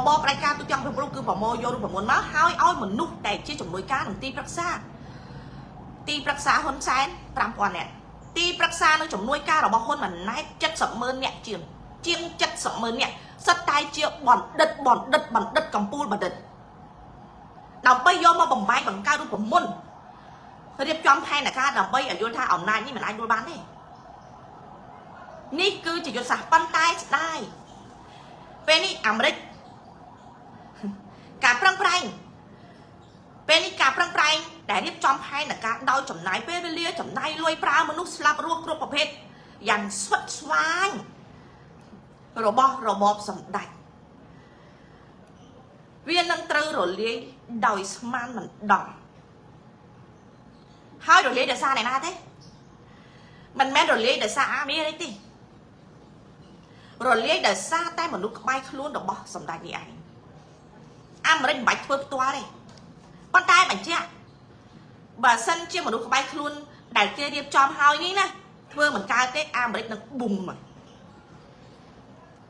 บอบรายการตัวจังเป็นรูปคือผมโมโยรูปผมมนมาให้อ้อยเหมือนนุ๊กแต่ที่จมนุยการของตีปรักษาฮอนแซนปรามก่อนเนี่ยตีปรักษาในจมนุยการเราบอกคนมันน่าจัดสมเมินเนี่ยเจียงจัดสมเมินเนี่ยสไตล์เจียบ่อนดัดกำปูนบ่ดัดเราไปโยมมาบ่มใบบังการรูปผมมนเรียบจอมแทนนะคะเราไปอายุท่าอ่อนนายนี่มันไอ้ดูบ้านนี่นี่คือจะยุดสาปั้นใต้ได้เป็นนี่อเมริกการปรังปรายเป็นนี่การปรังปรายแต่เรียบจอมแทนนะคะดาวจมนายเปเรียจมนายลอยปลามนุษย์สลับรวบรวมประเภทอย่างสวัสดิ์สว่างระบบสมดัยเวียนนังตรึหรือเลี้ยดอยสมานมันดองhai rồi lấy để xa này na thế mình men rồi lấy để xa mi đấy đi rồi lấy để xa tay mà lúc bay luôn được bỏ sầm đại như anh mà đánh bạch phơi toa đây con tay bạch chưa bà sân chưa mà lúc bay luôn đại kia điệp chòm hao như nè phơi mình cài cái mà đánh nó bùng mà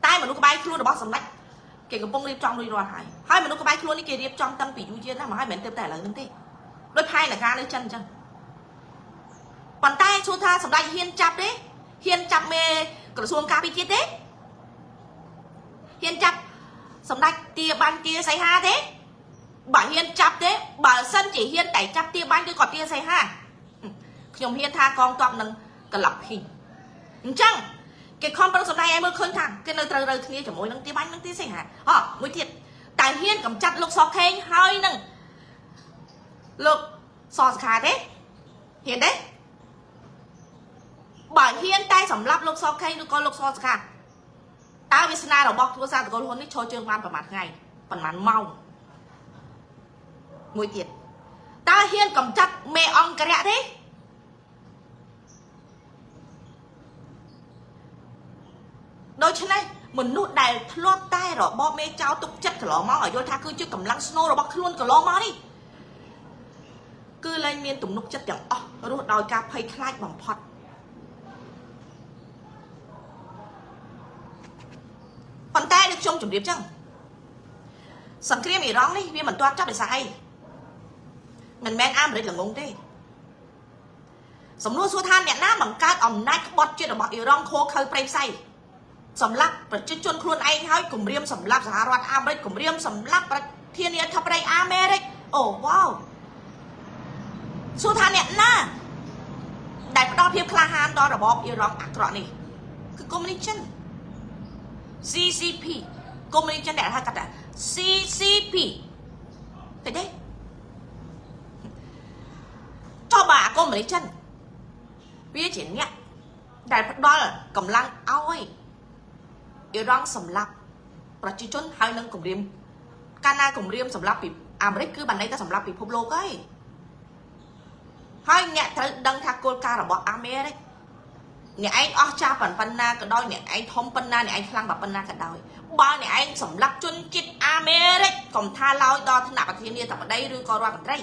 tay mà lúc bay luôn được bỏ sầm đại kể cả bông điệp chòm đi rồi hai mà lúc bay luôn đi kể điệp chòm tâm bị du chia ra mà hai bên tiếp tẻ là như thế đôi hai là ga lấy chân chân bàn tay chú tha sầm đại hiên chắp mê cửa xuông ca bị chết đấy hiên chắp sầm đại tia ban tia say ha thế bà hiên chắp thế bà sân chỉ hiên đẩy chắp tia ban tia còn tia say ha nhom hiên tha con toàn nâng cả lập hình chăng cái con bao sầm đại em mới khơi thẳng cái nơi trời kia chỉ mỗi nâng tia ban nâng tia say ha mới thiệt tại hiên cầm chặt lục sọc khen hơi nâng lục sọ khà thế hiên đấy bà hiên tay sầm lấp lục sọc khen con lục sọ khà taวิศนาเราบอกทุกท่านทุกคนที่โชว์เชิงวันประมาณไงประมาณเมามวยเตียดตาเฮียนกำจัดเมอองกระเดะโดยฉะนั้นเหมือนนู่นได้ทะเลาะใต้หรอบอกเมเจ้าตุกจัดกระหล่อมาởโยธาคือชื่อกำลังสโนว์เราบอกทะลุกระหล่อมาดิคือเลยเมียนตุ่มนุกจัดอย่างอ๋อรู้ดอยกาไพคลายบ่มพอดប៉ុន្តែដូចខ្ញុំជម្រាបចឹងសង្គ្រាមអ៊ីរ៉ង់នេះវាមិនទាន់ចប់ដោយសារអីមិនមែនអាមេរិកល្ងងទេសំណួរសួរថាអ្នកណាបង្កើតអំណាចក្បត់ជាតិរបស់អ៊ីរ៉ង់ខូខើប្រៃផ្សៃសម្រាប់ប្រជាជនខ្លួនឯងហើយគម្រាមសម្រាប់សហរដ្ឋអាមេរិកគម្រាមសម្រាប់ប្រធានាធិបតីអាមេរិកអូវ៉ាវសួរថាអ្នកណាដែលផ្ដល់ភាពក្លាហានដល់របបអ៊ីរ៉ង់អាក្រក់នេះគឺកុម្មុយនីសចិនCCP កុម្មុយនីសចិនដែលហៅកាត់ថា CCP ទៅទេចុះបើកុម្មុយនីសចិនវាជាអ្នកដែលផ្ដល់កម្លាំងឲ្យអ៊ីរ៉ង់សម្លាប់ប្រជាជនហើយនឹងគម្រាមកាលណាគម្រាមសម្លាប់ពីអាមេរិកគឺបានន័យថាសម្លាប់ពិភពលោកហើយអ្នកត្រូវដឹងថាគោលការណ៍របស់អាមេរិកអ្នកឯងអស់ចាស់ប៉ុណ្ណាក៏ដោយអ្នកឯងធំប៉ុណ្ណាអ្នកឯងខ្លាំងប៉ុណ្ណាក៏ដោយបើអ្នកឯងសម្លាប់ជនជាតិអាមេរិកកុំថាឡើយដល់ថ្នាក់ប្រធានាធិបតីឬក៏រដ្ឋមន្ត្រី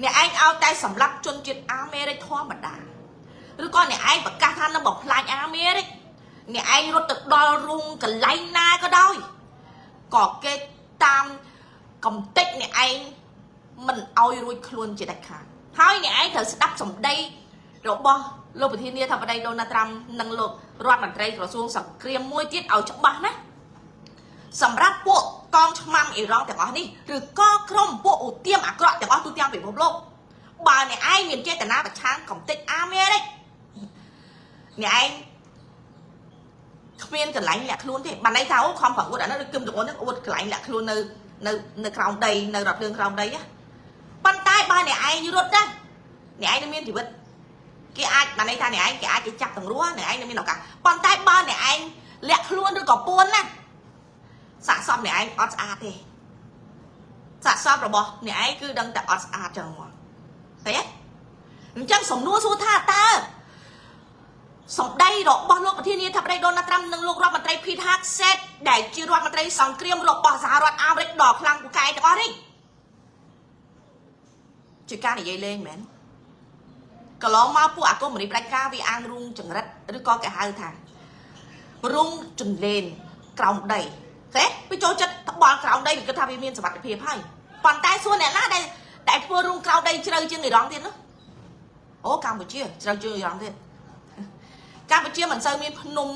អ្នកឯងឲ្យតែសម្លាប់ជនជាតិអាមេរិកធម្មតាឬក៏អ្នកឯងប្រកាសថានឹងបំផ្លាញអាមេរិកអ្នកឯងរត់ទៅដល់រុងកន្លែងណាក៏ដោយក៏គេតាមកំតិចអ្នកឯងមិនឲ្យរួចខ្លួនជាដាច់ខាតហើយអ្នកឯងត្រូវស្ដាប់សម្ដីរបស់លោកប្រធានាធិបតីដូណាល់ត្រាំនិងលោករដ្ឋមន្ត្រីក្រសួងសង្គ្រាមមួយទៀតឲ្យច្បាស់ណាសម្រាប់ពួកកងឆ្មាំអ៊ីរ៉ង់ទាំងអស់នេះឬក៏ក្រុមពួកឧទាមអាក្រក់ទាំងអស់ទូទាំងពិភពលោកបើអ្នកឯងមានចេតនាប្រឆាំងកំទេចអាមេរិកអ្នកឯងគ្មានកន្លែងលាក់ខ្លួនទេបានន័យថាអូខំប្រអួតអានោះគឺគឹមតអូនហ្នឹងអួតកន្លែងលាក់ខ្លួននៅក្រោមដីនៅរថភ្លើងក្រោមដីណាប៉ុន្តែបើអ្នកឯងរត់ណាអ្នកឯងនឹងមានជីវិតគេអាចបានន័យថាអ្នកឯងគេអាចគេចាប់ទាំងរស់អ្នកឯងនឹងមានឱកាសប៉ុន្តែបើអ្នកឯងលាក់ខ្លួនឬក៏ពួនណាសាកសមអ្នកឯងអត់ស្អាតទេសាកសមរបស់អ្នកឯងគឺដឹងតែអត់ស្អាតចឹងមកទេអញ្ចឹងសំណួរសួរថាតើសម្ដីរបស់លោកប្រធានាធិបតីដូណាល់ត្រាំនិងលោករដ្ឋមន្ត្រី Pete Hegseth ដែលជារដ្ឋមន្ត្រីសង្គ្រាមរបស់សហរដ្ឋអាមេរិកដ៏ខ្លាំងពូកែទាំងអស់នេះជាការនិយាយលេងមែនកន្លងមកពួកអាកុម្មុយនីសផ្ដាច់ការវាអាងរុងចង្រិតឬក៏គេហៅថារុងចន្លេនក្រោមដីទេវាចូលចិត្តត្ ដីវាគិតថាវាមានសុវត្ថិភាពហើយប៉ុន្តែសួរអ្នកណាដែលធ្វើរួមក្រៅដីជ្រៅជាងអ៊ីរ៉ង់ទៀតណាអូកម្ពុជាជ្រៅជាងអ៊ីរ៉ង់ទៀតកម្ពុជាមិនសូវមានភ្នំ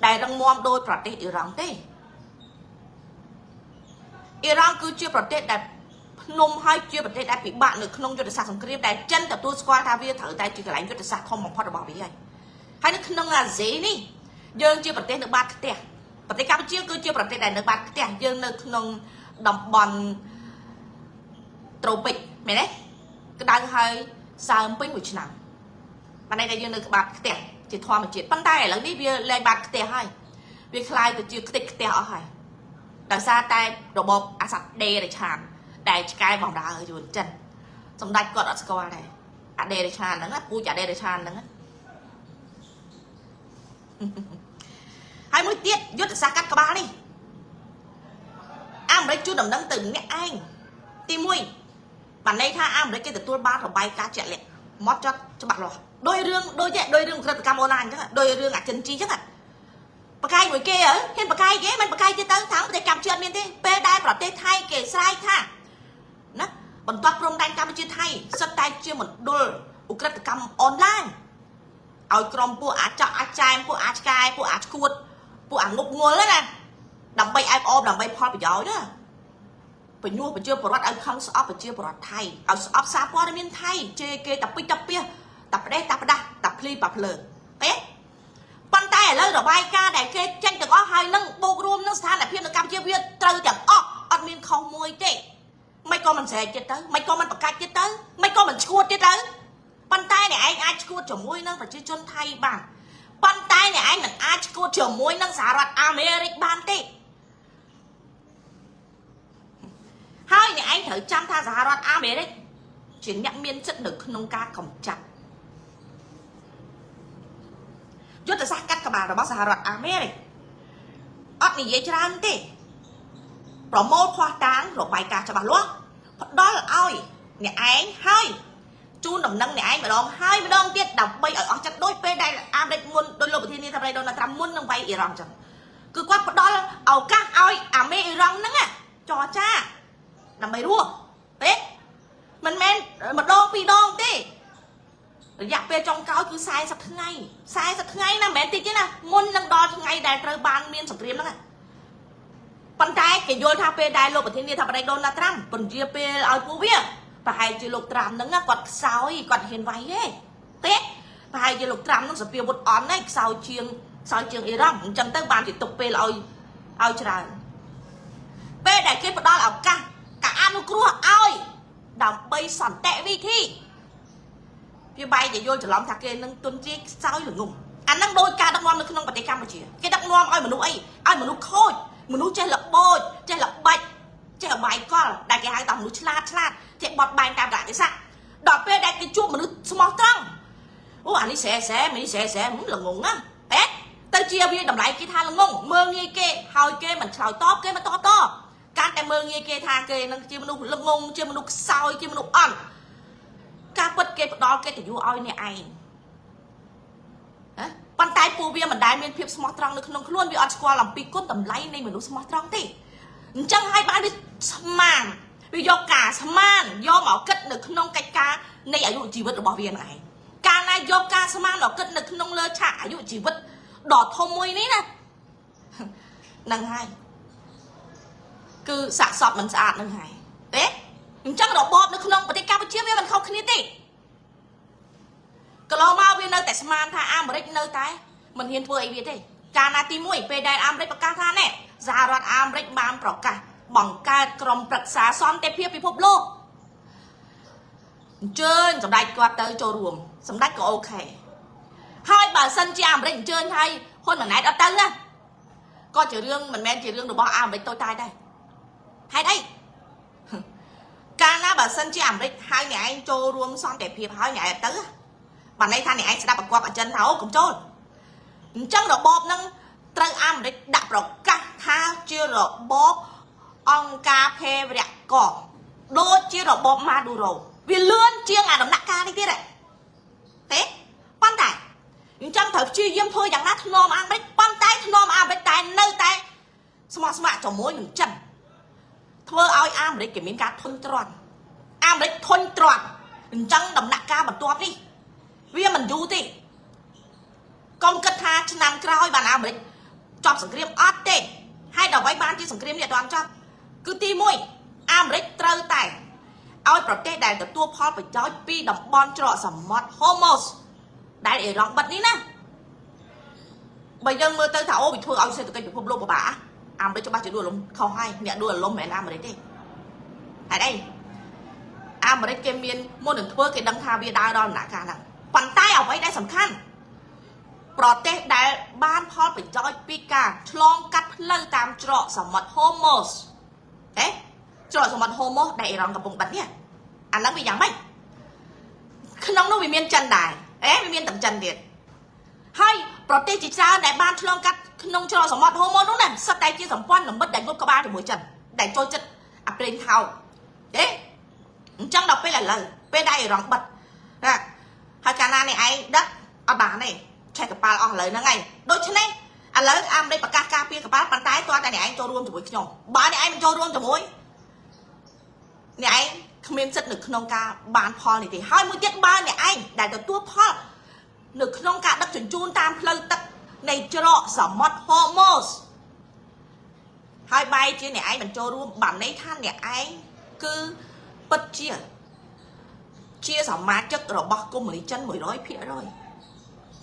ដែលរឹងមាំដោយប្រទេសអ៊ីរ៉ង់ទេអ៊ីរ៉ង់គឺជាប្រទេសដែលភ្នំហើយជាប្រទេសដែលពិបាកនៅក្នុងយុទ្ធសាស្ត្រសង្គ្រាមដែលចិនទទួលស្គាល់ថាវាត្រូវតែជាកន្លែងយុទ្ធសាស្ត្រធំបំផុតរបស់វាហើយនៅក្នុងអាស៊ីនេះយើងជាប្រទេសនៅបាតផ្ទះប្រទេសកម្ពុជាគឺជាប្រទេសដែលនៅបាតផ្ទះយើងនៅក្នុងតំបន់ត្រូពិកមែនទេក្តៅហើយសើមពេញមួយឆ្នាំបានន័យថាយើងនៅក្បាតផ្ទះជាធម្មជាតិប៉ុន្តែឥឡូវនេះវាលែងបាតផ្ទះហើយវាคล้ายទៅជាខ្ទេចខ្ទះអស់ហើយដោយសារតែរបបអាសាត់ដេរេឆានដែលឆ្កែបំរើយួនចិនសម្ដេចគាត់អត់ស្គាល់ដែរអាដេរេឆានហ្នឹងពូជអាដេរេឆានហ្នឹងហើយមួយទៀតយុទ្ធសាស្ត្រកាត់ក្បាលនេះអាមេរិកជួយដំណឹងទៅអ្នកឯងទី1បានន័យថាអាមេរិកគេទទួលបានរបាយការណ៍ជាក់លាក់មកចត់ច្បាស់លាស់ដោយរឿងក្រិតកម្មអូនឡាញអញ្ចឹងដោយរឿងអាចិនជីអញ្ចឹងបកាយមួយគេហ៊ានបកាយគេមិនបកាយទៀតទៅថាប្រទេសកម្ពុជាអត់មានទេពេលដែលប្រទេសថៃគេស្រែកថាណាបន្ទាត់ព្រំដែនកម្ពុជាថៃសិតតែជាមណ្ឌលឧក្រិដ្ឋកម្មអនឡាញឲ្យក្រុមពួកអាចកអាចែមពួកអាចកែពួកអាចឈួតពួកអាងប់ងល់ណាដើម្បីអែបអបដើម្បីផលប្រយោជន៍ណាបញ្ញោះប្រជាពលរដ្ឋឲ្យខឹងស្អប់ប្រជាពលរដ្ឋថៃឲ្យស្អប់សារព័ត៌មានថៃជេរគេតាពីតាពីតាផ្ដេសតាផ្ដាស់តាភ្លីបាភ្លើទេប៉ុន្តែឥឡូវរបាយការណ៍ដែលគេចេញទាំងអស់ហើយនឹងបូករួមនឹងស្ថានភាពនៅកម្ពុជាវាត្រូវទាំងអស់អត់មានខុសមួយទេមិនក៏មិនស្រែកទៀតទៅមិនក៏មិនប្រកាច់ទៀតទៅមិនក៏មិនឈួតទៀតទៅប៉ុន្តែអ្នកឯងអាចឈួតជាមួយនឹងប្រជាជនថៃបានប៉ុន្តែអ្នកឯងមិនអាចឈួតជាមួយនឹងសហរដ្ឋអាមេរិកបានទេហើយអ្នកឯងត្រូវចាំថាសហរដ្ឋអាមេរិកជាអ្នកមានសិទ្ធិនៅក្នុងការកម្ចាត់យុទ្ធសាស្ត្រកាត់ក្បាលរបស់សហរដ្ឋអាមេរិកអត់និយាយច្រើនទេប្រមូលភស្តុតាងរបាយការណ៍ច្បាស់លាស់ផ្ដល់ឲ្យអ្នកឯងហើយជូនដំណឹងអ្នកឯងម្ដងហើយម្ដងទៀតដើម្បីឲ្យអស់ចិត្តដូចពេលដែលអាមេរិកមុនដោយលោកប្រធានាធិបតីដូណាល់ត្រាំមុននឹងវាយអ៊ីរ៉ង់ចឹងគឺគាត់ផ្ដល់ឱកាសឲ្យអាមេអ៊ីរ៉ង់ហ្នឹងចរចាដើម្បីរស់ទេមិនមែនម្ដងពីរដងទេរយៈពេលចុងក្រោយគឺ40ថ្ងៃ40ថ្ងៃណាមិនមែនតិចទេណាមុននឹងដល់ថ្ងៃដែលត្រូវបានមានសង្គ្រាមហ្នឹងប៉ុន្តែគេយល់ថាពេលដែលលោកប្រធានាធិបតីដូណាល់ត្រាំពន្យាពេលឲ្យពួកវាប្រហែលជាលោកត្រាំហ្នឹងគាត់ខ្សោយគាត់ហ៊ានវាយទេប្រហែលជាលោកត្រាំហ្នឹងសភាវុធអន់ហ្នឹងខ្សោយជាងអ៊ីរ៉ង់អញ្ចឹងទៅបានជាទុកពេលឲ្យច្រើនពេលដែលគេផ្ដល់ឱកាសការអនុគ្រោះឲ្យដើម្បីសន្តិវិធីវាបែរជាយល់ច្រឡំថាគេនឹងទុនជាខ្សោយល្ងងអាហ្នឹងដោយការដឹកនាំនៅក្នុងប្រទេសកម្ពុជាគេដឹកនាំឲ្យមនុស្សអីឲ្យមនុស្សខូចមនុស្សចេះលបោចចេះលបាច់ចេះបាយកលដែលគេហៅថាមនុស្សឆ្លាតចេះបត់បែនតាមកាលៈទេសៈដល់ពេលដែលគេជួបមនុស្សស្មោះត្រង់អូអានេះស្រែមីស្រែល្ងងណាទៅជាវាតម្លៃគេថាល្ងងមើងងាយគេហើយគេមិនឆ្លើយតបគេមិនតបការតែមើងងាយគេថាគេនឹងជាមនុស្សល្ងងជាមនុស្សខ្សោយជាមនុស្សអន់ការពិតគេផ្ដល់កិត្តិយសឲ្យអ្នកឯងប៉ុន្តែពួកវាមិនដែលមានភាពស្មោះត្រង់នៅក្នុងខ្លួនវាអត់ស្គាល់អំពីគុណតម្លៃនៃមនុស្សស្មោះត្រង់ទេអញ្ចឹងហើយបានវាស្មានវាយកការស្មានយកមកគិតនៅក្នុងកិច្ចការនៃអាយុជីវិតរបស់វានឹងឯងកាលណាយកការស្មានមកគិតនៅក្នុងលើឆាកអាយុជីវិតដ៏ធំមួយនេះណានឹងហើយគឺសាកសពមិនស្អាតនឹងហើយទេអញ្ចឹងរបបនៅក្នុងប្រទេសកម្ពុជាវាមិនខុសគ្នាទេកន្លងមកវានៅតែស្មានថាអាមេរិកនៅតែមិនហ៊ានធ្វើអីវាទេកាលណាទី1ពេលដែលអាមេរិកប្រកាសថាណែសហរដ្ឋអាមេរិកបានប្រកាសបង្កើតក្រុមប្រឹក្សាសន្តិភាពពិភពលោកអញ្ជើញសម្ដេចគាត់ទៅចូលរួមសម្ដេចក៏អូខេហើយបើសិនជាអាមេរិកអញ្ជើញហើយហ៊ុនម៉ាណែតអត់ទៅណាក៏ជារឿងមិនមែនជារឿងរបស់អាមេរិកតូចតាចដែរហេតុអីកាលណាបើសិនជាអាមេរិកហៅអ្នកឯងចូលរួមសន្តិភាពហើយអ្នកឯងទៅបានន័យថាអ្នកឯងស្ដាប់ប្រកបអចិនថាអូកុំចូលអញ្ចឹងរបបហ្នឹងត្រូវអាមេរិកដាក់ប្រកាសថាជារបបអង្គការភេរវកដូចជារបបម៉ាឌូរ៉ូវាលឿនជាងអាដំណាក់កាលនេះទៀតទេប៉ុន្តែអញ្ចឹងត្រូវព្យាយាមធ្វើយ៉ាងណាធ្នមអាមេរិកប៉ុន្តែធ្នមអាមេរិកតែនៅតែស្មោះស្ម័គ្រជាមួយនឹងចិន ធ្វើឲ្យអាមេរិកគេមានការធុញទ្រាន់អាមេរិកធុញទ្រាន់អញ្ចឹងដំណាក់កាលបន្ទាប់នេះវាមិនយូរទេកុំគិតថាឆ្នាំក្រោយបានអាមេរិកចប់សង្គ្រាមអត់ទេហើយដល់ໄວបានជាសង្គ្រាមនេះអត់ទាន់ចប់គឺទី1អាមេរិកត្រូវតែឲ្យប្រទេសដែលទទួលផលប្រយោជន៍ពីតំបន់ច្រកសមុទ្រ Hormuz ដែលអ៊ីរ៉ង់បិទនេះណាបើយើងមើលទៅថាអូវាធ្វើឲ្យសេដ្ឋកិច្ចពិភពលោកពិបាកអាមេរិកច្បាស់ជាដួលលំខុសហើយអ្នកដួលលំមិនមែនអាមេរិកទេហេតុអីអាមេរិកគេមានមុននឹងធ្វើគេដឹងថាវាដើរដល់ដំណាក់កាលហ្នឹងប៉ុន្តែអ្វីដែលសំខាន់ប្រទេសដែលបានផលប្រយោជន៍ពីការឆ្លងកាត់ផ្លូវតាមច្រកសមុទ្រ Hormuz ច្រកសមុទ្រ Hormuz ដែលអ៊ីរ៉ង់កំពុងបិទនេះអាហ្នឹងវាយ៉ាងម៉េចក្នុងនោះវាមានចិនដែរវាមានទាំងចិនទៀតហើយប្រទេសជាច្រើនដែលបានឆ្លងកាត់ក្នុងច្រកសមុទ្រ Hormuz នោះណាសិតតែជាសម្ព័ន្ធមិត្តដែលយកក្បាលជាមួយចិនដែលចូលចិត្តអាប្រេងថោកអញ្ចឹងដល់ពេលឥឡូវពេលដែលអ៊ីរ៉ង់បិទហើយកាលណានេះឯងដឹកអត់បានទេឆេះកប៉ាល់អស់ឥឡូវហ្នឹងឯងដូច្នេះឥឡូវអាមេរិកប្រកាសការពារកប៉ាល់ប៉ុន្តែតើតែអ្នកឯងចូលរួមជាមួយខ្ញុំបើអ្នកឯងមិនចូលរួមជាមួយអ្នកឯងគ្មានសិទ្ធិនៅក្នុងការបានផលនេះទេហើយមួយទៀតបើអ្នកឯងដែលទទួលផលនៅក្នុងការដឹកជញ្ជូនតាមផ្លូវទឹកនៃច្រកសមុទ្រ Hormuz ហើយបែរជាអ្នកឯងមិនចូលរួមបានន័យថាអ្នកឯងគឺពិតជាសមាជិករបស់កុម្មុយនីចិន 100%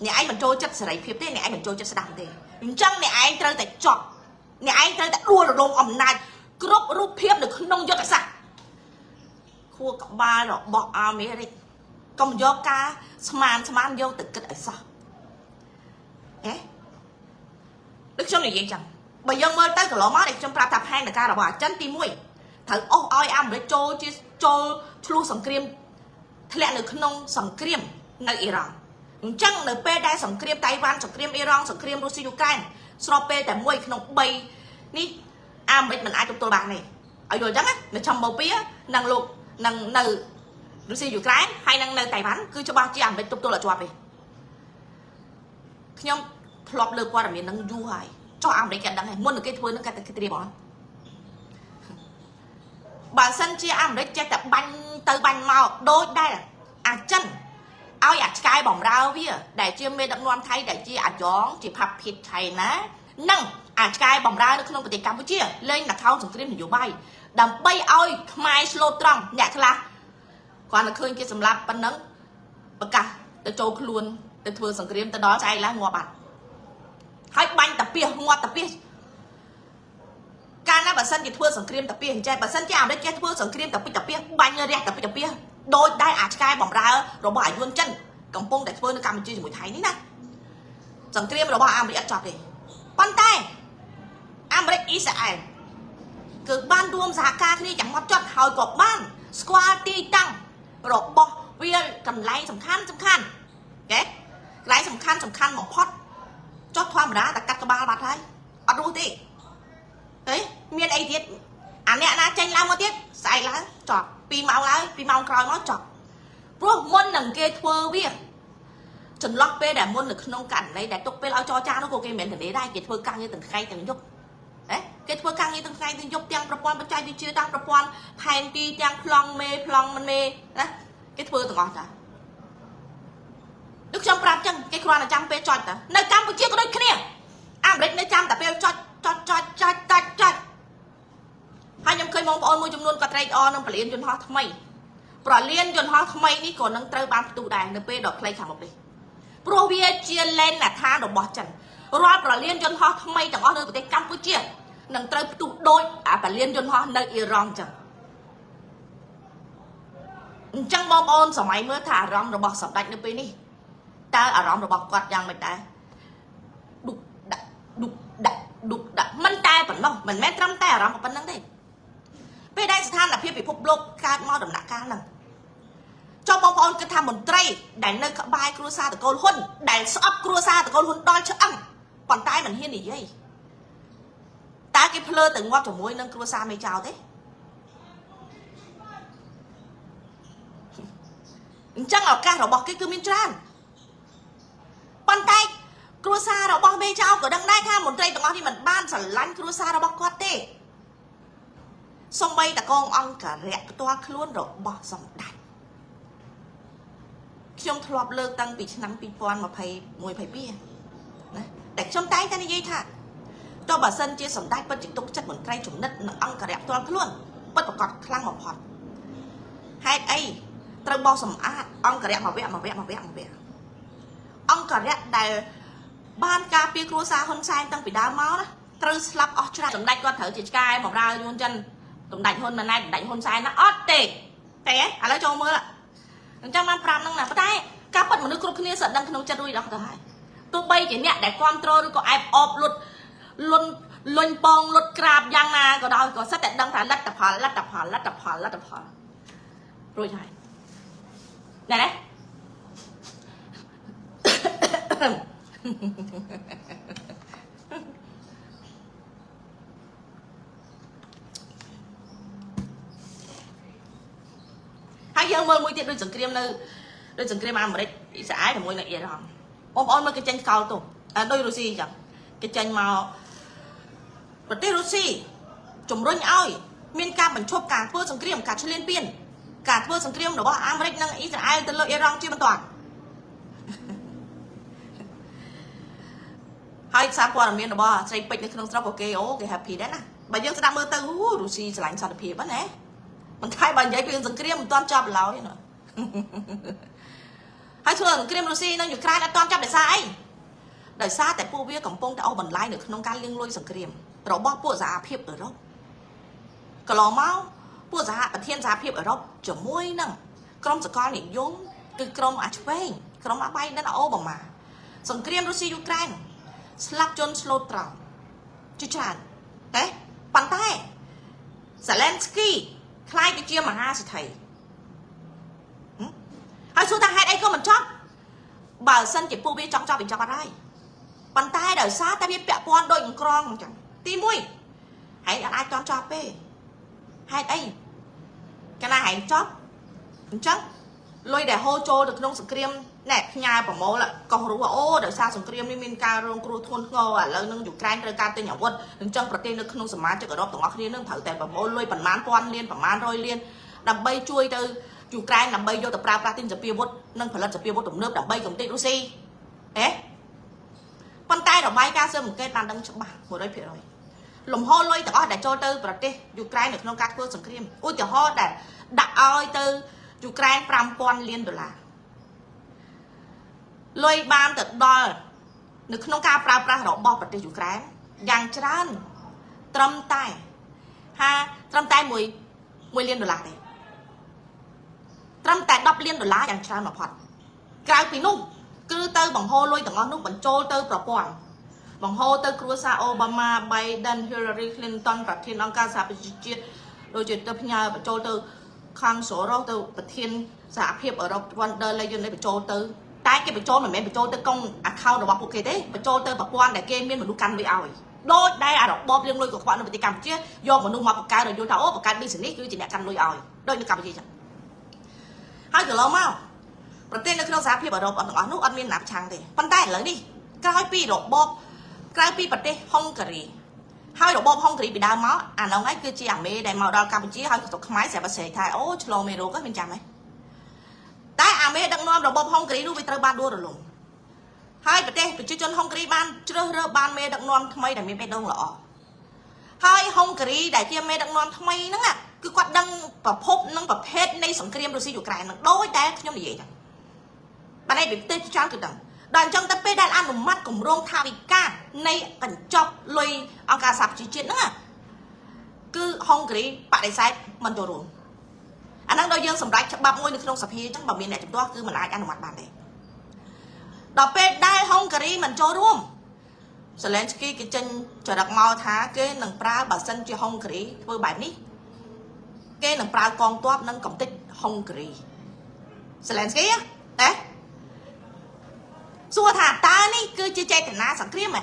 អ្នកឯងមិនចូលចិត្តសេរីភាពទេអ្នកឯងមិនចូលចិត្តស្ដាប់ទេអញ្ចឹងអ្នកឯងត្រូវតែចប់អ្នកឯងត្រូវតែដួលរលំអំណាចគ្រប់រូបភាពនៅក្នុងយុទ្ធសាស្ត្រខួរក្បាលរបស់អាមេរិកកុំយកការស្មានយកទៅគិតឲ្យសោះដូចខ្ញុំនិយាយចឹងបើយើងមើលទៅកន្លងមកដែលខ្ញុំប្រាប់ថាផែនការរបស់អាចិនទី1ត្រូវអស់ឲ្យអាមេរិកចូលឆ្លោះសង្គ្រាមធ្លាក់នៅក្នុងសង្គ្រាមនៅអ៊ីរ៉ង់អញ្ចឹងនៅពេលដែលសង្គ្រាមតៃវ៉ាន់សង្គ្រាមអ៊ីរ៉ង់សង្គ្រាមរុស្ស៊ីយូក្រែនស្របពេលតែមួយក្នុង3នេះអាមេរិកមិនអាចទទួលបានទេឲ្យយល់អញ្ចឹងណានៅចំមកពីនឹងលោកនឹងនៅរុស្ស៊ីយូក្រែនហើយនឹងនៅតៃវ៉ាន់គឺច្បាស់ជាអាមេរិកទទួលអត់ជាប់ទេខ្ញុំធ្លាប់លើព័ត៌មាននឹងយូរហើយចុះអាមេរិកគេដឹងហើយមុននឹងគេធ្វើនឹងគេត្រៀមអត់បើសិនជាអាមេរិកចេះតែបាញ់ទៅបាញ់មកដូចដែរអាចិនឲ្យអាឆ្កែបំរើវាដែលជាមេដឹកនាំថៃដែលជាអាយ៉ងជាផាប់ភីតថៃណានិងអាឆ្កែបំរើនៅក្នុងប្រទេសកម្ពុជាលេងនខោសង្គ្រាមនយោបាយដើម្បីឲ្យខ្មែរស្លូតត្រង់អ្នកខ្លះគាត់ទៅឃើញគេសម្លាប់ប៉ុណ្ណឹងប្រកាសទៅចូលខ្លួនទៅធ្វើសង្គ្រាមទៅដល់ស្អែកឡើងងាប់បាត់ហើយបាញ់តាពីងាប់តាពីកាលណាបើសិនជាធ្វើសង្គ្រាមតាពីអញ្ចឹងបើសិនជាអាមេរិកចេះធ្វើសង្គ្រាមតាពីបាញ់រះតាពីដោយដែលអាឆ្កែបំរើរបស់អាយុនចិនកំពុងតែធ្វើនៅកម្ពុជាជាមួយថៃនេះណាសង្គ្រាមរបស់អាមេរិកអត់ចប់ទេប៉ុន្តែអាមេរិកអ៊ីស្រាអែលគឺបានរួមសហការគ្នាយ៉ាងម៉ត់ចត់ហើយក៏បានស្គាល់ទីតាំងរបស់វាកន្លែងសំខាន់កន្លែងសំខាន់បំផុតចុះធម្មតាតែកាត់ក្បាលបាត់ហើយអត់រស់ទេមានអីទៀតអាអ្នកណាចេញឡើងមកទៀតស្អែកឡើងចប់2ម៉ោងហើយ2ម៉ោងក្រោយមកចប់ព្រោះមុននឹងគេធ្វើវាចន្លោះពេលដែលមុននៅក្នុងករណីដែលទុកពេលឲ្យចរចានោះក៏គេមិនមែនទេដែរគេធ្វើការងារទាំងថ្ងៃទាំងយប់គេធ្វើការងារទាំងថ្ងៃទាំងយប់ទាំងប្រព័ន្ធបច្ចេកវិទ្យាទាំងប្រព័ន្ធផែនទីទាំងប្លង់មេប្លង់មិនមេណាគេធ្វើទាំងអស់តាដូចខ្ញុំប្រាប់ចឹងគេគ្រាន់តែចាំពេលចុចតានៅកម្ពុជាក៏ដូចគ្នាអាមេរិកនៅចាំតែពេលចុចហើយខ្ញុំឃើញបងប្អូនមួយចំនួនក៏ត្រេកអរនឹងពលានយន្តហោះថ្មីប្រលានយន្តហោះថ្មីនេះក៏នឹងត្រូវបានផ្ទុះដែរនៅពេលដល់ខ្លីខាងមុខនេះព្រោះវាជាលែនដ្ឋានរបស់ចិនរាល់ប្រលានយន្តហោះថ្មីទាំងអស់នៅប្រទេសកម្ពុជានឹងត្រូវផ្ទុះដូចអាប្រលានយន្តហោះនៅអ៊ីរ៉ង់ចឹងអញ្ចឹងបងប្អូនសម័យមើលថាអារម្មណ៍របស់សម្ដេចនៅពេលនេះតើអារម្មណ៍របស់គាត់យ៉ាងម៉េចដែរឌុកដាក់មិនតែប៉ុណ្ណោះមិនមែនត្រឹមតែអារម្មណ៍ប៉ុណ្្នឹងទេពេលដែលស្ថានភាពពិភពលោកកើតមកដំណាក់កាលហ្នឹងចុះបងប្អូនគិតថាមន្ត្រីដែលនៅក្បែរគ្រួសារតកូលហ៊ុនដែលស្អប់គ្រួសារតកូលហ៊ុនដល់ឆ្អឹងប៉ុន្តែមិនហ៊ាននិយាយតើគេភ្លើទៅងាប់ជាមួយនឹងគ្រួសារមេចៅទេអញ្ចឹងឱកាសរបស់គេគឺមានច្រើនប៉ុន្តែគ្រួសាររបស់មេចៅក៏ដឹងដែរថាមន្ត្រីទាំងអស់នេះមិនបានស្រឡាញ់គ្រួសាររបស់គាត់ទេ សំបីតកងអង្គរៈផ្ទាល់ខ្លួនរបស់សម្ដេចខ្ញុំធ្លាប់លើកតាំងពីឆ្នាំ2021-22ណាតែខ្ញុំតែងតែនិយាយថាតើបើសិនជាសម្ដេចពិតជាទុកចិត្តមន្ត្រីចំណិតនិងអង្គរៈផ្ទាល់ខ្លួនពិតប្រកបខ្លាំងបំផុតហេតុអីត្រូវបោះសម្អាតអង្គរៈមកវគ្គអង្គរៈដែលបានការពារគ្រួសារហ៊ុនសែនតាំងពីដើមមកណាត្រូវស្លាប់អស់ច្រើនសម្ដេចគាត់ត្រូវជាឆ្កែបម្រើយួនចិនសម្ដេចហ៊ុនម៉ាណែតសម្ដេចហ៊ុនសែនណាអត់ទេឥឡូវចូលមើលអញ្ចឹងបានប្រាប់ហ្នឹងណាប៉ុន្តែការពិតមនុស្សគ្រប់គ្នាសឹកដឹងក្នុងចិត្តរួចដល់ទៅហើយទោះបីជាអ្នកដែលគ្រប់គ្រងឬក៏អែបអបលុតលុញពងលុតក្រាបយ៉ាងណាក៏ដោយក៏សិតតែដឹងថាលទ្ធផលរួចហើយណែហើយយើងមើលមួយទៀតដូចសង្គ្រាមនៅដូចសង្គ្រាមអាមេរិកអ៊ីស្រាអែលជាមួយនឹងអ៊ីរ៉ង់បងប្អូនមើលគេចេញកោលទោសដូចរុស្ស៊ីអញ្ចឹងគេចេញមកប្រទេសរុស្ស៊ីជំរុញឲ្យមានការបញ្ឈប់ការធ្វើសង្គ្រាមការឈ្លានពានការធ្វើសង្គ្រាមរបស់អាមេរិកនិងអ៊ីស្រាអែលទៅលើអ៊ីរ៉ង់ជាបន្តហើយសារព័ត៌មានរបស់ស្រីពេជ្រនៅក្នុងស្រុកគេគេ happy ដែរណាបើយើងស្ដាប់មើលទៅរុស្ស៊ីឆ្លាញ់សន្តិភាពណាមិនថៃបើនិយាយពីសង្គ្រាមមិនទាន់ចប់ឡើយណាហើយធ្វើសង្គ្រាមរុស្ស៊ីនិងយូក្រែនអត់ទាន់ចប់ដោយសារអីដោយសារតែពួកវាកំពុងតែអូសបន្លាយនៅក្នុងការលាងលុយសង្គ្រាមរបស់ពួកសហភាពអឺរ៉ុបកន្លងមកពួកប្រធានសហភាពអឺរ៉ុបជាមួយនឹងក្រុមសកលនិយមគឺក្រុមអាឆ្វេងក្រុមអាបៃដិនអូបាម៉ាសង្គ្រាមរុស្ស៊ីយូក្រែនស្លាប់ជនស្លូតត្រង់ជាច្រើនតែប៉ុន្តែសាឡែនស្គីខ្លាយទៅជាមហាសេដ្ឋីហើយសួរថាហេតុអីក៏មិនចប់បើសិនជាពួកវាចង់ចប់វាចប់អត់ហើយប៉ុន្តែដោយសារតែវាពាក់ព័ន្ធដូចអង្ក្រងអញ្ចឹងទី1ហែងអាចចង់ចប់ទេហេតុអីកាលណាហែងចប់អញ្ចឹងលុយដែលហូរចូលទៅក្នុងសង្គ្រាមណែផ្ញើប្រមូលកោះរស់ដោយសារសង្គ្រាមនេះមានការរងគ្រោះធ្ងន់ធ្ងរឥឡូវនឹងយូក្រែនត្រូវការទិញអាវុធអញ្ចឹងប្រទេសនៅក្នុងសមាជិកអឺរ៉ុបទាំងអស់គ្នានឹងត្រូវតែប្រមូលលុយប្រមាណពាន់លានប្រមាណ100លានដើម្បីជួយទៅយូក្រែនដើម្បីយកទៅប្រើប្រាស់ទិញសព្វាវុធនិងផលិតសព្វាវុធទំនើបដើម្បីកំទេចរុស្ស៊ីប៉ុន្តែរបាយការណ៍ស៊ើបអង្កេតបានដឹងច្បាស់ 100% លំហលុយទាំងអស់ដែលចូលទៅប្រទេសយូក្រែននៅក្នុងការធ្វើសង្គ្រាមឧទាហរណ៍ដែលដាក់ឲ្យទៅយូក្រែន$5000 លានលុយបានទៅដល់នៅក្នុងការប្រើប្រាស់របស់ប្រទេសយូក្រែនយ៉ាងច្រើនត្រឹមតែ$1 លានទេត្រឹមតែ$10 លានយ៉ាងច្រើនបំផុតក្រៅពីនោះគឺទៅបង្ហូរលុយទាំងអស់នោះបញ្ចូលទៅប្រព័ន្ធបង្ហូរទៅគ្រួសារអូបាម៉ា Biden Hillary Clinton ប្រធានអង្គការសហប្រជាជាតិដូចជាទៅផ្ញើបញ្ចូលទៅខាងសូរ៉ូទៅប្រធានសហភាពអឺរ៉ុប von der Leyen នេះបញ្ចូលទៅតែគេបញ្ចូលមិនមែនបញ្ចូលទៅកុង account របស់ពួកគេទេបញ្ចូលទៅប្រព័ន្ធដែលគេមានមនុស្សកាន់លុយឲ្យដូចដែលអារបបលាងលុយកខ្វក់នៅប្រទេសកម្ពុជាយកមនុស្សមកបង្កើតឲ្យយល់ថាអូបង្កើត business គឺជាអ្នកកាន់លុយឲ្យដូចនៅកម្ពុជាចឹងហើយកន្លងមកប្រទេសនៅក្នុងសហភាពអឺរ៉ុបទាំងអស់នោះអត់មានណាប្រឆាំងទេប៉ុន្តែឥឡូវនេះក្រោយពីរបបក្រៅពីប្រទេសហុងការីហើយរបបហុងការីពីដើមមកអានោះឯងគឺជាអាមេដែលមកដល់កម្ពុជាហើយស្រុកខ្មែរស្រាប់តែស្រែកថាអូឆ្លងមេរោគហ្នឹងមានចាំទេតែអាមេដឹកនាំរបបហុងការីនោះវាត្រូវបានដួលរលំហើយប្រទេសប្រជាជនហុងការីបានជ្រើសរើសបានមេដឹកនាំថ្មីដែលមានបេះដូងល្អហើយហុងការីដែលជាមេដឹកនាំថ្មីហ្នឹងគឺគាត់ដឹងប្រភពនិងប្រភេទនៃសង្គ្រាមរុស្ស៊ីយូក្រែនហ្នឹងដូចតែខ្ញុំនិយាយចឹងបានឯប្រទេសច្រើនគឺដឹងដល់អញ្ចឹងទៅពេលដែលអនុម័តគម្រោងថាវិការនៃកញ្ចប់លុយអង្គការសហប្រជាជាតិហ្នឹងគឺហុងការីបដិសេធមិនចូលរួមអាហ្នឹងដល់យើងសម្រេចច្បាប់មួយនៅក្នុងសភាអញ្ចឹងបើមានអ្នកជំទាស់គឺមិនអាចអនុម័តបានទេដល់ពេលដែលហុងការីមិនចូលរួមសាឡែនស្គីគេចេញចរិតមកថាគេនឹងប្រើបើសិនជាហុងការីធ្វើបែបនេះគេនឹងប្រើកងទ័ពនិងកំទេចហុងការីសាឡែនស្គីសួរថាតើនេះគឺជាចេតនាសង្គ្រាមហ៎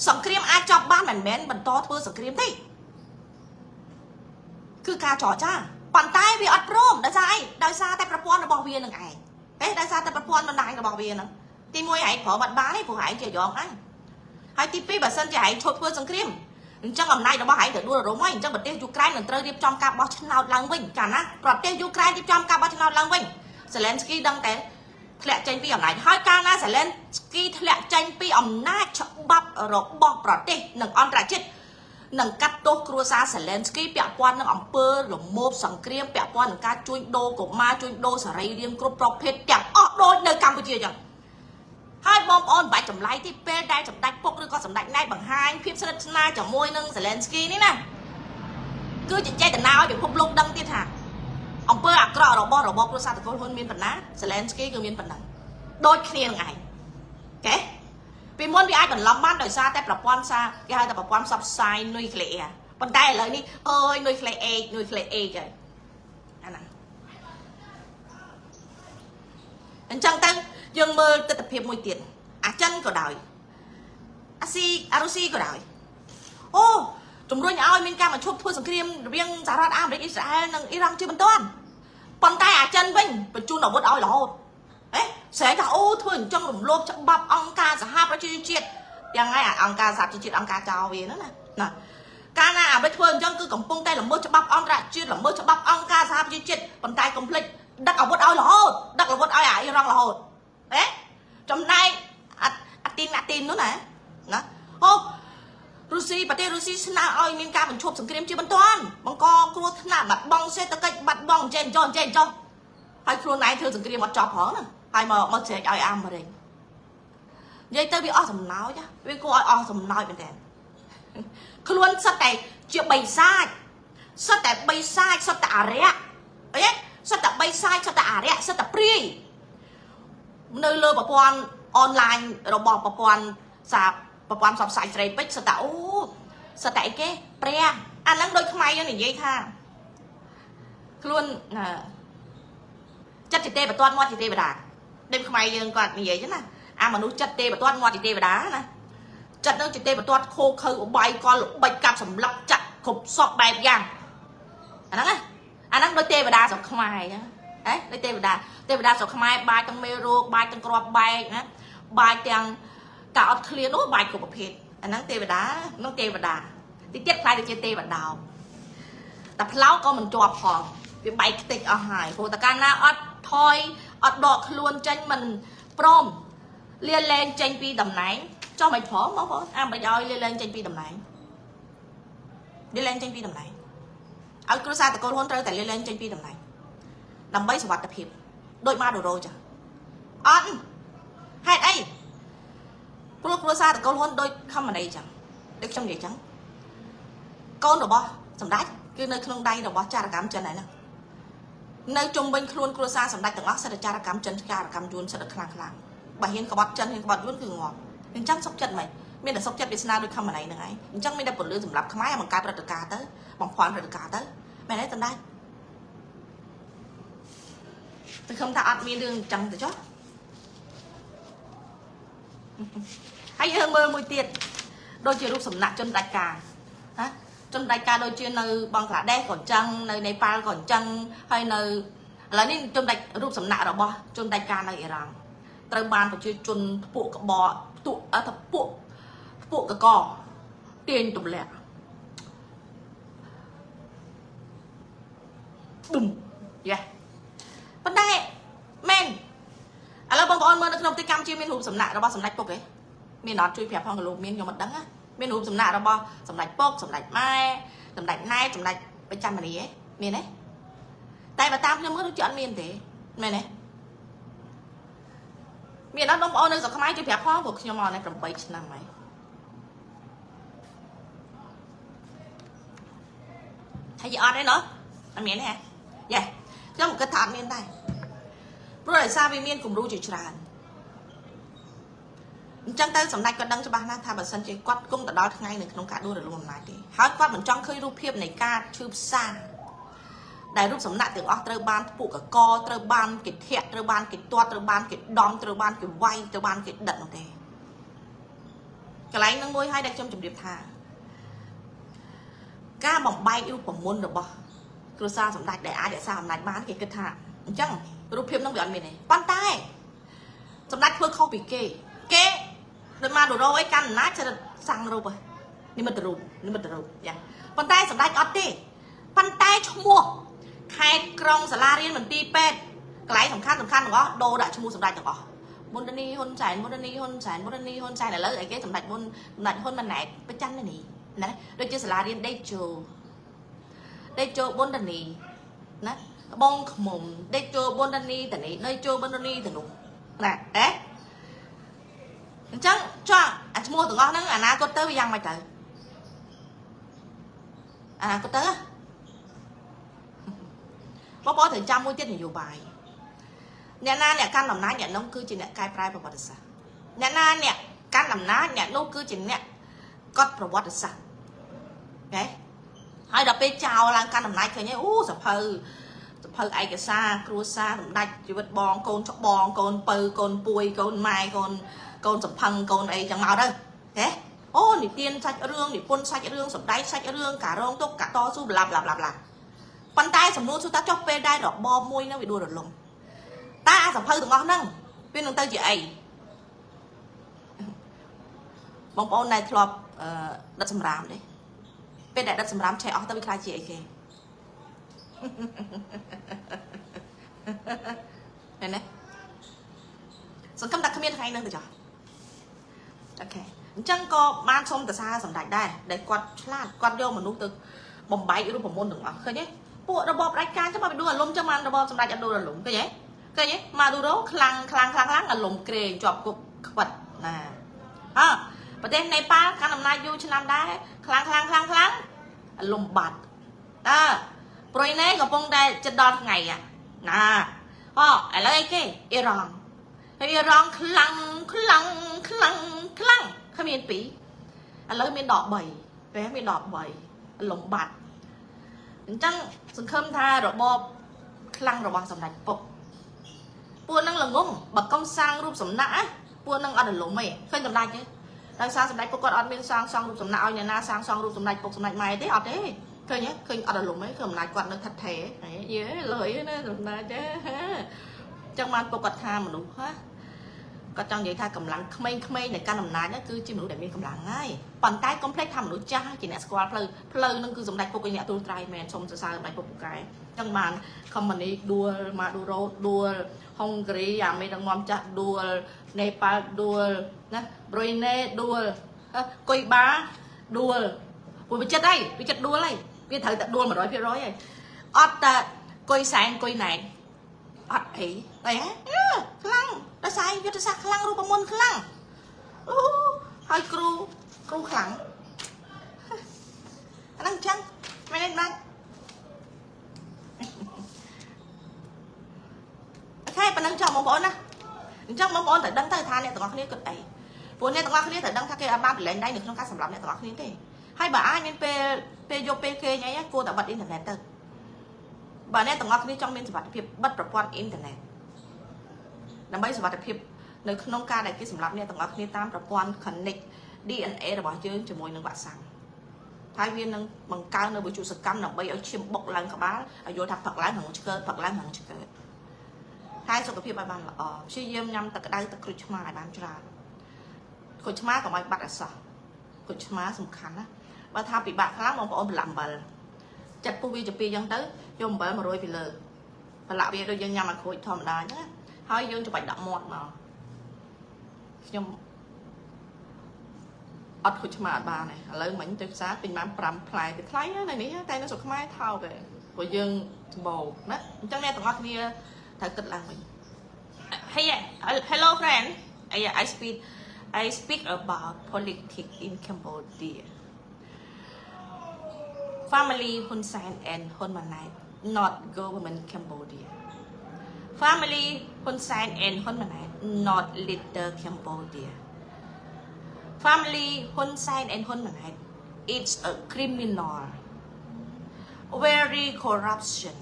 សង្គ្រាមអាចចប់បានមិនមែនបន្តធ្វើសង្គ្រាមទេគឺការចរចាប៉ុន្តែវាអត់ព្រមដោយសារអីដោយសារតែប្រព័ន្ធរបស់វានឹងឯងដោយសារតែប្រព័ន្ធបណ្ដាញរបស់វាហ្នឹងទី1ឯងប្រមអត់បានទេព្រោះឯងជាយ៉ងអញហើយទី2បើសិនជាឯងឈប់ធ្វើសង្គ្រាម chẳng hôm nay nó bảo hãy tự đua rồi mấy chẳng bật tiêu Ukraine lần tới trong cả bao chân nào lăng vinh cả nát bật tiêu Ukraine trong cả bao chân nào lăng vinh Zelensky đăng té lẹ tranh pi ẩm này hai ca na Zelensky lẹ tranh pi ẩm na chọn bắp ở bọc bọt đi nâng on ra chết nâng cắt tô cua sa Zelensky bẹo quan nâng ẩm pơ rồi mộp sẵn kriêm bẹo quan nâng ca chui đô của ma chui đô sở rây riêng cướp bọc hết bẹo đôi nơi Campuchia chẳng hai bom on vài chấm lái thì pe đai chấm đạch bốc rồi có chấm đạch này bằng hai phim sân na chấm môi nâng Zelensky ní nè cứ chỉ chơi từ nào bị phúc lục đăng tiết hả ông pơ à cọ rồi bom cua sa từ con hôn miên phần ná Zelensky cứ miên phần đằng đôi kia ngày ok vì muốn bị ai còn lắm mắt đời xa tay bọc quan xa cái hai tập bọc quan sập sai nuôi khệ à còn tay lại đi ơi nuôi khệ kìa anh nè anh chẳng tăng dương mơ tự tập hiệp mùi tiền à chân của đời Arusi của đời ô chúng tôi nhà ơi mình ca mà chụp thua sẵn kriêm riêng giá rát am đấy Israel nâng Iran chưa bắn toàn còn tay à chân vinh và chu nó bớt oi là hồn ấy sẽ cả ô thôi trong lồng lốp trong bắp ông ca giả hap nó chưa chếtยังไงông ca giả chưa chết ông ca chào về nữa nè ca na bây thôi trong cứ cầm pung tay làm mơ cho bắp ông ra chưa làm mơ cho bắp ông ca giả chưa chết còn tay complete đắc ở bớt oi là hồn đắc là bớt oi à Iran là hồn đấy trong nay tin nữa nè nó ô Rusi bà tê Rusi sna oi miền ca mình chụp sừng kem chưa bắn toàn bằng co cua thna bật bong xe tơ cách bật bong trên cho hai khuôn này thưa sừng kem một chọc hở nè hai mà chạy ai am mà đây vậy tôi bị o sầm nói chứ vì cô o sầm nói bên đèn khuôn sao tại chuyện bày sai sao tại bày sai sao tại rẻ ấy sao tại bày sai sao tại rẻ sao tại free nơi lơ bảo quan online rồi bỏ bảo quan sạp bảo quan sạp sai trái bích sao tại cái pre anh đang đôi may này vậy tha luôn chất chỉ tê và toan ngoan chỉ tê và đá đêm không ai dương còn như vậy chứ nè mà nuôi chất tê và toan ngoan chỉ tê và đá nè chất nó chỉ tê và toan khô khơi của bay con lục bay cặp sầm lọc chặt khục sọt bẹp vàng anh đang đôi tê và đá sọt không ai nhá đấy đôi tê và đá sọt không ai bay tăng mero bay tăng crop bay nhá bay tăng cả clear nốt bay của một hết anh đang tê và đá nó tê và đá thì tiếp khai được chơi tê và đào tập láo con mình chọp hòn vì bay tịch ở hải hồ ta can na ớt thôi ớt đọt luôn tranh mình prom liên lên tranh pi đầm này cho mày phó máu phó bây giờ liên lên tranh pi đầm này đi lên tranh pi đầm này ở cứ xa từ con hôn trời tại liên lên tranh pi đầm này đầm bấy sự hoạt tập hiệp đôi ma đồ rồi chả ăn hai đây cứ xa từ con hôn đôi không ở đây chẳng được trong vậy chẳng con đồ bo sầm đáy cứ nơi không đây đồ bo cha là cám chân này nè nơi trung bình luôn cua sa sầm đáy từng óc sẽ được cha là cám chân cha là cám chuồn sẽ được khlang bà hiên có bọt chân hiên có bọt luôn cứ ngọt nhưng chắc sốc chân mày miền là sốc chân Việt Nam đôi không ở này nữa ấy nhưng chắc mình đã còn lưỡi sầm lấp khmái bằng cá rồi được cá tới bằng khoan rồi được cá tới mày lấy tầm đây tôi không thạo miền đường chẳng từ chót hay hơn mơ mùi tiền đôi chiều lúc sầm nặng chân đại cả hả trong đại ca đôi chia nơi bằng cả đen còn chân nơi Nepal còn chân hay nơi là nên trong đại rút sầm nạ rồi bo trong đại ca này rằng trời ban phải chia chun phụ cả bò tụ thập phụ cả cò tiền tụm lẹ đùng yeah vấn đề men là bông con mơ nó không tới cam chia miền hụp sầm nạ rồi bo sầm lạch bốc ấy miền nó chui phèo phong lục miền nhiều mặt đắng á miền hụp sầm nạ rồi bo sầm lạch bốc sầm lạch mai sầm lạch nai sầm lạch bên trăm này ấy miền đấy tay bà tam cho mới được chuyện miền thế mày này miền đó đông ôn nơi rồi không ai chui phèo phong buộc nhau mò này from base năm mày hay gì ở đấy nữa anh miền này hả dạ cho một cái thảm miền đây rồi sao vì miền cùng ru chỉ tràn chẳng tới sầm nách còn đăng cho bà na tha bà sân chơi quát cung tại đó ngay này không cả đua được luôn này thì hỏi quát mình trong khơi rúp hiệp này ca chụp xa đại rúp sầm nách từ ở trời ban phụ cả co trời ban cái thiệt trời ban cái toa trời ban cái đom trời ban cái vay trời ban cái đận này cái lấy nó ngôi hai đặc trong chụp điệp thà ca bằng bay yêu của môn được bao cứ sao sầm nách để ai để sao nách bán cái thà chẳng rúp hiệp nó bị ăn mình này quan tay sầm nách hơi không bị kê kê đôi mà đồ đâu ấy căn nát cho sang đâu rồi នេះមិនទៅរូបយ៉ាប៉ុន្តែសម្ដេចអត់ទេប៉ុន្តែឈ្មោះខេត្តក្រុងសាលារៀនមន្ទីរពេទ្យកន្លែងសំខាន់ទាំងអស់ដូរដាក់ឈ្មោះសម្ដេចទាំងអស់មុននីហ៊ុនសែនឥឡូវអីគេសម្ដេចហ៊ុនម៉ាណែតប្រចាំនេះណាដូចជាសាលារៀនដេកជោប៊ុនតនីណាបងខ្មុំដេកជោប៊ុនតនីតនេះដេកជោប៊ុនតនីទៅនោះណាអញ្ចឹងចុះអាឈ្មោះទាំងអស់ហ្នឹងអនាគតទៅវាយ៉ាងម៉េចទៅអនាគតទៅបងប្អូនត្រូវចាំមួយទៀតនយោបាយអ្នកណាអ្នកកាន់អំណាចអ្នកនោះគឺជាអ្នកកែប្រែប្រវត្តិសាស្ត្រអ្នកណាអ្នកកាន់អំណាចអ្នកនោះគឺជាអ្នកកត់ប្រវត្តិសាស្ត្រអូខេហើយដល់ពេលចោលឡើងកាន់អំណាចឃើញអូសភៅឯកសារគ្រួសារសម្ដេចជីវិតបងកូនច្បងកូនពៅកូនពួយកូនម៉ែកូនសំផឹងកូនអីចឹងមកទៅហេអូនិទានសាច់រឿងនិពន្ធសាច់រឿងសម្ដែងសាច់រឿងការរងទុកកាតស៊ូប្លាប៉ុន្តែសំណួរសួរថាចុះពេលដែលរបបមួយហ្នឹងវាដួលរលំតើអាសភៅទាំងអស់ហ្នឹងវានឹងទៅជាអីបងប្អូនដែលធ្លាប់ដិតសម្រាមទេពេលដែលដិតសម្រាមឆេះអស់ទៅវាខ្លាចជាអីគេឃើញទេសង្ឃឹមថាគ្មានថ្ងៃហ្នឹងទៅចុះអូខេអញ្ចឹងក៏បានសុំតសាសម្ដេចដែរដែលគាត់ឆ្លាតគាត់យកមនុស្សទៅបំបែករូបមន្តទាំងអស់ឃើញទេពួករបបផ្ដាច់ការចឹងមកវាដួលរលំចឹងបានរបបសម្ដេចអត់ដួលរលំឃើញទេម៉ាឌូរ៉ូខ្លាំងរលំក្រែងជាប់គុកខ្វិតណាប្រទេសនេប៉ាល់កាន់អំណាចយូរឆ្នាំដែរខ្លាំងរលំបាត់ប្រ៊ុយណេកំពុងតែចិត្តដល់ថ្ងៃណាឥឡូវអីគេអ៊ីរ៉ង់ហើយអ៊ីរ៉ង់ខ្លាំងគ្មាន2ឥឡូវមាន13ពេលមាន13លំបាត់អញ្ចឹងសង្ឃឹមថារបបខ្លាំងរបស់សម្ដេចពុកពួកនឹងល្ងងបើកុំសាងរូបសំណាក់ពួកនឹងអត់រលំទេឃើញសម្ដេចទេដោយសារសម្ដេចពុកគាត់អត់មានសាងសង់រូបសំណាក់ឲ្យអ្នកណាសាងសង់រូបសម្ដេចពុកសម្ដេចម៉ែទេអត់ទេឃើញអត់រលំទេគឺអំណាចគាត់នៅថិតថេរយេលុយណាសម្ដេចទេចឹងបានពុកគាត់ថាមនុស្សគាត់ចង់និយាយថាកម្លាំងក្មេងៗនៃកាន់អំណាចហ្នឹងគឺជាមនុស្សដែលមានកម្លាំងហើយប៉ុន្តែកុំភ្លេចថាមនុស្សចាស់ជាអ្នកស្គាល់ផ្លូវហ្នឹងគឺសម្ដេចពុកឯអ្នកទូលត្រៃមែនសូមសរសើរសម្ដេចពុកពូកែចឹងបានខមនីដួលម៉ាឌូរ៉ូដួលហុងគ្រីអាមេដឹកនាំចាស់ដួលនេប៉ាល់ដួលណាប្រុយណេដួលកុយបាដួលពួកវាចិត្តដួលហើយវាត្រូវតែដួល 100% ហើយអត់តែកុយសែនកុយណែនអត់អីតែខ្លាំងដោយសារយុទ្ធសាស្ត្រខ្លាំងរូបមន្តខ្លាំងអូហើយគ្រូខ្លាំងអាហ្នឹងចឹងមែនទេបាទអូខេប៉ុណ្ណឹងចុះបងប្អូនណាអញ្ចឹងបងប្អូនត្រូវដឹងទៅថាអ្នកទាំងអស់គ្នាគិតអីព្រោះអ្នកទាំងអស់គ្នាត្រូវដឹងថាគេអាចបានប្រឡែងដៃនៅក្នុងការសម្រាប់អ្នកទាំងអស់គ្នាទេហើយបើអាចមានពេលយកពេលគេអីគួរតែបិទអ៊ីនធឺណិតទៅបើអ្នកទាំងអស់គ្នាចង់មានសុវត្ថិភាពបិទប្រព័ន្ធអ៊ីនធឺណិតដើម្បីសុវត្ថិភាពនៅក្នុងការដែលគេសម្រាប់អ្នកទាំងអស់គ្នាតាមប្រព័ន្ធ connect DNA របស់យើងជាមួយនឹងវ៉ាក់សាំងហើយវានឹងបង្កើននៅវិទ្យុសកម្មដើម្បីឲ្យឈាមបុកឡើងក្បាលឲ្យយល់ថាផឹកឡើងក្នុងឆ្កើតហើយសុខភាពឲ្យបានល្អព្យាយាមញ៉ាំទឹកក្តៅទឹកក្រូចឆ្មាឲ្យបានច្រើនក្រូចឆ្មាកុំឲ្យបាត់អសោះក្រូចឆ្មាសំខាន់ណាបើថាពិបាកខ្លាំងបងប្អូនប្រឡាក់អំបិលចិត្តពុះវាជាពីរអញ្ចឹងទៅយកអំបិល100ពីលើប្រឡាក់វាដូចយើងញ៉ាំអាក្រូចធម្មតាអញ្ចឹងណាហើយយើងច្បាច់ដាក់មាត់មកខ្ញុំអត់ខូចឆ្មាអត់បានទេឥឡូវមិញទៅផ្សារទិញបាន5ផ្លែទៅថ្លៃណានេះតែនៅស្រុកខ្មែរថោកទេព្រោះយើងសម្បូរណាអញ្ចឹងអ្នកទាំងអស់គ្នាត្រូវគិតឡើងវិញ Hey hello friend I speak about politics in Cambodia family Hun Sen and Hun Manet not government Cambodia family Hun Sen and Hun Manet not leader Cambodia family Hun Sen and Hun Manet it's a criminal very corruption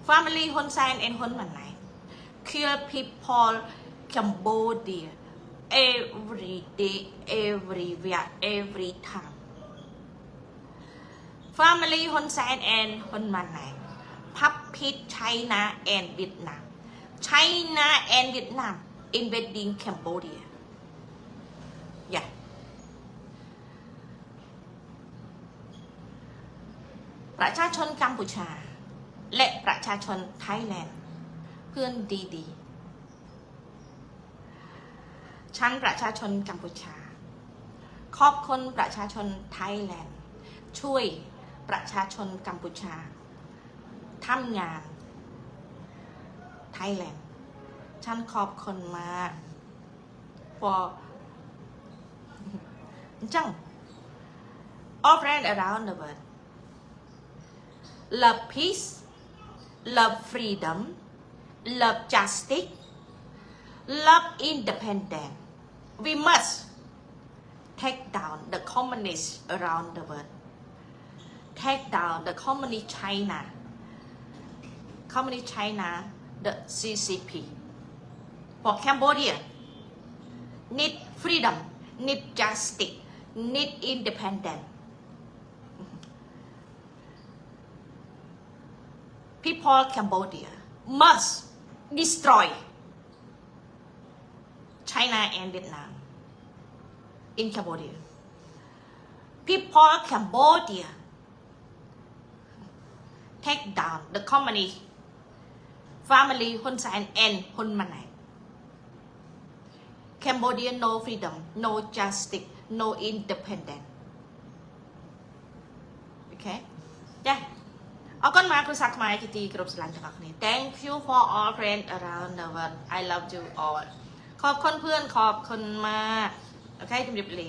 family Hun Sen and Hun Manet kill people Cambodia every day everywhere every time family Hun Sen and Hun Manet puppet China and Vietnam invading Cambodia ประชาชนกัมพูชาและประชาชนไทยแลนด์เพื่อนดีๆฉันประชาชนกัมพูชาขอบคุณประชาชนไทยแลนด์ช่วยประชาชนกัมพูชาทำงานไทยแลนด์ฉันขอบคุณมาก for จัง all friends around the world love peace love freedom love justice love independence we must take down the communists around the world take down the communist China the CCP for Cambodia need freedom need justice need independence people Cambodia must destroy China and Vietnam in Cambodia people Cambodia take down the communist family Hun Sen and Hun Manet Cambodia no freedom no justice no independence okay yeah អរគុណមកគ្រូសាស្ត្រខ្មែរជាទីគោរពស្រឡាញ់ទាំងអស់គ្នា Thank you for all friends around the world I love you all ខอบคุณเพื่อนขอบคุณมาก អូខេ ជំរាបលា